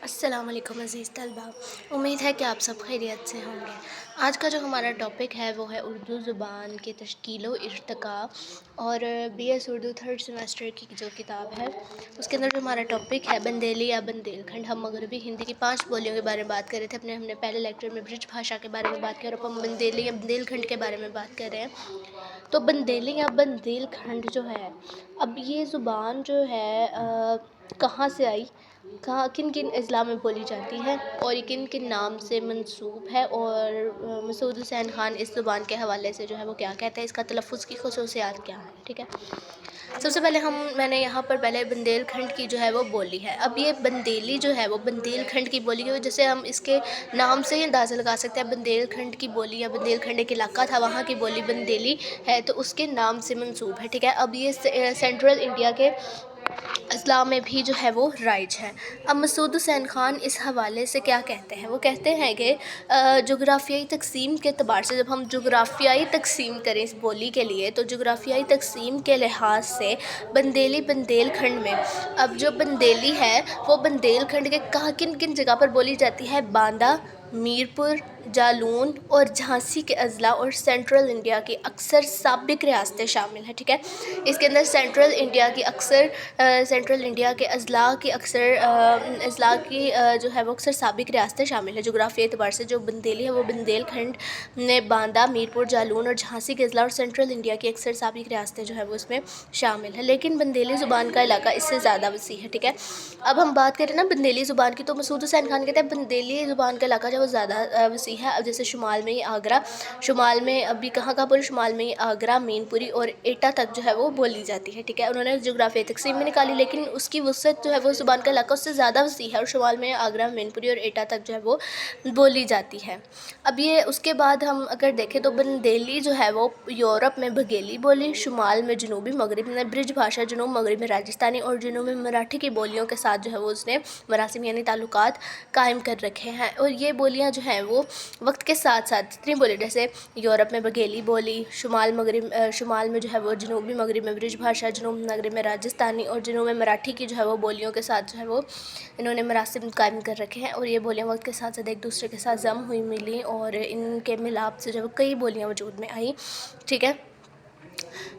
السلام علیکم عزیز طلبہ، امید ہے کہ آپ سب خیریت سے ہوں گے۔ آج کا جو ہمارا ٹاپک ہے وہ ہے اردو زبان کی تشکیل و ارتقاء، اور B S Urdu third semester کی جو کتاب ہے اس کے اندر جو ہمارا ٹاپک ہے بندیلی یا بندیل کھنڈ۔ ہم مغربی ہندی کی 5 بولیوں کے بارے میں بات کر رہے تھے ہم نے پہلے لیکچر میں برج بھاشا کے بارے میں بات کی، اور اب ہم بندیلی یا بندیل کھنڈ کے بارے میں بات کر رہے ہیں۔ تو بندیلی یا بندیل کھنڈ جو ہے، اب یہ زبان جو ہے کہاں سے آئی، کن کن اضلاع میں بولی جاتی ہے، اور یہ کن کن نام سے منسوب ہے، اور مسعود حسین خان اس زبان کے حوالے سے جو ہے وہ کیا کہتے ہیں، اس کا تلفظ کی خصوصیات کیا ہیں، ٹھیک ہے۔ سب سے پہلے میں نے یہاں پر پہلے بندیل کھنڈ کی جو ہے وہ بولی ہے۔ اب یہ بندیلی جو ہے وہ بندیل کھنڈ کی بولی ہے، جیسے ہم اس کے نام سے ہی اندازہ لگا سکتے ہیں۔ بندیل کھنڈ کی بولی یا بندیل کھنڈ ایک علاقہ تھا، وہاں کی بولی بندیلی ہے، تو اس کے نام سے منسوب ہے، ٹھیک ہے۔ اب یہ سینٹرل انڈیا کے اضلاع میں بھی جو ہے وہ رائج ہے۔ اب مسعود حسین خان اس حوالے سے کیا کہتے ہیں، وہ کہتے ہیں کہ جغرافیائی تقسیم کے اعتبار سے، جب ہم جغرافیائی تقسیم کریں اس بولی کے لیے، تو جغرافیائی تقسیم کے لحاظ سے بندیلی بندیل کھنڈ میں، اب جو بندیلی ہے وہ بندیل کھنڈ کے کن کن جگہ پر بولی جاتی ہے، باندہ، میرپور، جالون اور جھانسی کے اضلاع اور سینٹرل انڈیا کی اکثر سابق ریاستیں شامل ہیں، ٹھیک ہے۔ اس کے اندر سینٹرل انڈیا کے اضلاع کی جو ہے وہ اکثر سابق ریاستیں شامل ہیں جغرافیائی اعتبار سے۔ جو بندیلی ہے وہ بندیل کھنڈ میں باندہ، میرپور، جالون اور جھانسی کے اضلاع اور سینٹرل انڈیا کی اکثر سابق ریاستیں جو ہے وہ اس میں شامل ہیں، لیکن بندیلی زبان کا علاقہ اس سے زیادہ وسیع ہے، ٹھیک ہے۔ اب ہم بات کریں نا بندیلی زبان کی، تو مسعود حسین خان کہتے ہیں بندیلی زبان کا علاقہ جو ہے وہ زیادہ وسیع ہے۔ اب جیسے شمال میں آگرہ، شمال میں ابھی کہاں بولے، شمال میں آگرہ، مین پوری اور ایٹا تک جو ہے وہ بولی جاتی ہے، ٹھیک ہے۔ انہوں نے جغرافیائی تقسیم میں نکالی، لیکن اس کی وسعت جو ہے وہ زبان کا علاقہ اس سے زیادہ وسیع ہے، اور شمال میں آگرہ، مین پوری اور ایٹا تک جو ہے وہ بولی جاتی ہے۔ اب یہ اس کے بعد ہم اگر دیکھیں تو بندیلی جو ہے وہ یورپ میں بگیلی بولی، شمال میں جنوبی مغرب میں برج بھاشا، جنوب مغرب میں راجستھانی اور جنوب میں مراٹھی کی بولیوں کے ساتھ جو ہے وہ اس نے مراسم یعنی تعلقات قائم کر رکھے ہیں، اور یہ بولیاں جو ہیں وہ وقت کے ساتھ ساتھ جتنی بولی، جیسے یورپ میں بگیلی بولی، شمال میں جو ہے وہ جنوبی مغرب میں برج بھاشا، جنوب مغرب میں راجستھانی اور جنوب میں مراٹھی کی جو ہے وہ بولیوں کے ساتھ جو ہے وہ انہوں نے مراسم قائم کر رکھے ہیں، اور یہ بولیاں وقت کے ساتھ ساتھ ایک دوسرے کے ساتھ ضم ہوئی ملی، اور ان کے ملاپ سے جو ہے کئی بولیاں وجود میں آئیں، ٹھیک ہے۔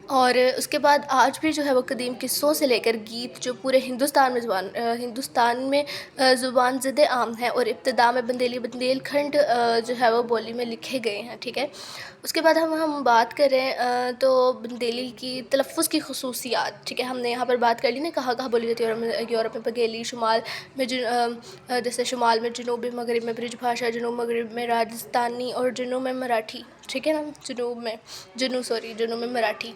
اور اس کے بعد آج بھی جو ہے وہ قدیم قصوں سے لے کر گیت جو پورے ہندوستان میں زبان زد عام ہے، اور ابتدا میں بندیل کھنڈ جو ہے وہ بولی میں لکھے گئے ہیں، ٹھیک ہے۔ اس کے بعد ہم بات کریں تو بندیلی کی تلفظ کی خصوصیات، ٹھیک ہے۔ ہم نے یہاں پر بات کر لی نا کہاں بولی جاتی ہے، یورپ میں بگیلی، شمال میں جیسے شمال میں جنوبی مغرب میں برج بھاشا، جنوب مغرب میں راجستھانی اور جنوب میں مراٹھی، ٹھیک ہے نا، جنوب میں مراٹھی۔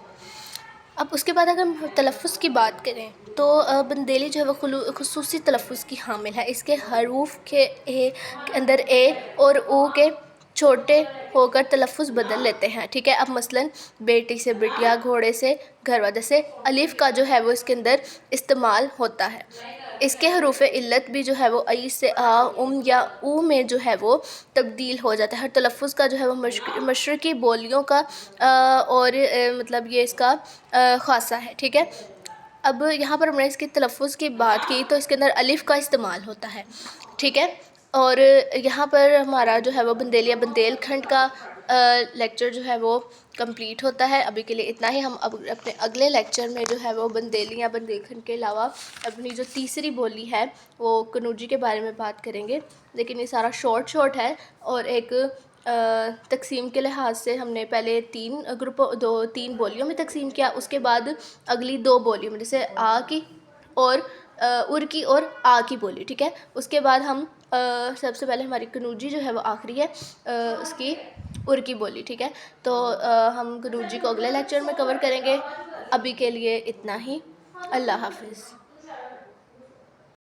اب اس کے بعد اگر ہم تلفظ کی بات کریں تو بندیلی جو ہے وہ خصوصی تلفظ کی حامل ہے۔ اس کے حروف کے اندر اے اور او کے چھوٹے ہو کر تلفظ بدل لیتے ہیں، ٹھیک ہے۔ اب مثلاً بیٹی سے بٹیا، گھوڑے سے گھروا، جیسے الف کا جو ہے وہ اس کے اندر استعمال ہوتا ہے۔ اس کے حروف علت بھی جو ہے وہ ای سے آ، یا او میں جو ہے وہ تبدیل ہو جاتا ہے، ہر تلفظ کا جو ہے وہ مشرقی بولیوں کا اور مطلب یہ اس کا خاصہ ہے، ٹھیک ہے۔ اب یہاں پر ہم نے اس کے تلفظ کی بات کی تو اس کے اندر الف کا استعمال ہوتا ہے، ٹھیک ہے۔ اور یہاں پر ہمارا جو ہے وہ بندیلی یا بندیل کھنڈ کا لیکچر جو ہے وہ کمپلیٹ ہوتا ہے۔ ابھی کے لیے اتنا ہی، ہم اب اپنے اگلے لیکچر میں جو ہے وہ بندیلی یا بندیل کھنڈ کے علاوہ اپنی جو تیسری بولی ہے وہ کنوجی کے بارے میں بات کریں گے، لیکن یہ سارا شارٹ ہے، اور ایک تقسیم کے لحاظ سے ہم نے پہلے تین بولیوں میں تقسیم کیا، اس کے بعد اگلی 2 بولیوں میں، جیسے آ کی اور ار کی اور آ کی بولی، ٹھیک ہے۔ اس کے بعد ہم سب سے پہلے ہماری کنوجی جو ہے وہ آخری ہے، اس کی ار کی بولی، ٹھیک ہے۔ تو ہم کنوجی کو اگلے لیکچر میں کور کریں گے۔ ابھی کے لیے اتنا ہی، اللہ حافظ۔